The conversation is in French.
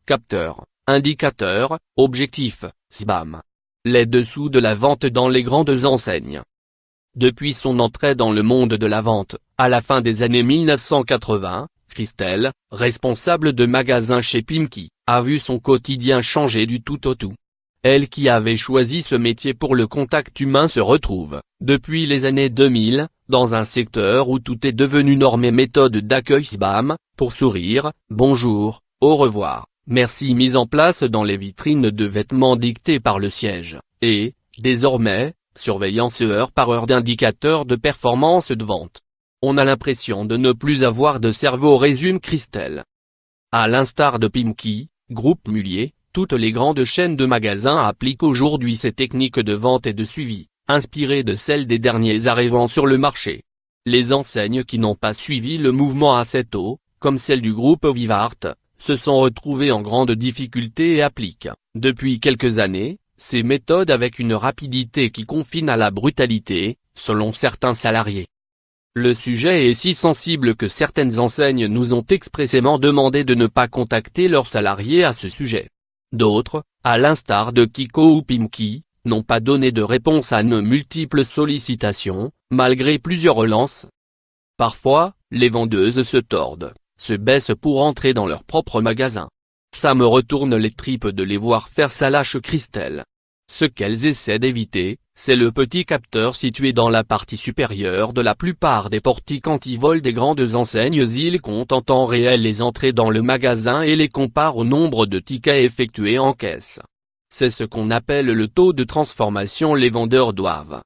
capteur, indicateur, objectif, SBAM. Les dessous de la vente dans les grandes enseignes. Depuis son entrée dans le monde de la vente, à la fin des années 1980, Christelle, responsable de magasin chez Pimkie, a vu son quotidien changer du tout au tout. Elle qui avait choisi ce métier pour le contact humain se retrouve, depuis les années 2000, dans un secteur où tout est devenu norme et méthode d'accueil SBAM, pour sourire, bonjour, au revoir, merci mise en place dans les vitrines de vêtements dictées par le siège, et, désormais, surveillance heure par heure d'indicateurs de performance de vente. On a l'impression de ne plus avoir de cerveau, résume Christelle. À l'instar de Pimkie, Groupe Mullier, toutes les grandes chaînes de magasins appliquent aujourd'hui ces techniques de vente et de suivi, inspirées de celles des derniers arrivants sur le marché. Les enseignes qui n'ont pas suivi le mouvement assez tôt, comme celle du groupe Vivart, se sont retrouvées en grande difficulté et appliquent, depuis quelques années, ces méthodes avec une rapidité qui confine à la brutalité, selon certains salariés. Le sujet est si sensible que certaines enseignes nous ont expressément demandé de ne pas contacter leurs salariés à ce sujet. D'autres, à l'instar de Kiko ou Pimkie, n'ont pas donné de réponse à nos multiples sollicitations, malgré plusieurs relances. Parfois, les vendeuses se tordent, se baissent pour entrer dans leur propre magasin. Ça me retourne les tripes de les voir faire ça, lâche Christelle. Ce qu'elles essaient d'éviter, c'est le petit capteur situé dans la partie supérieure de la plupart des portiques anti-vol des grandes enseignes. Ils comptent en temps réel les entrées dans le magasin et les comparent au nombre de tickets effectués en caisse. C'est ce qu'on appelle le taux de transformation. Les vendeurs doivent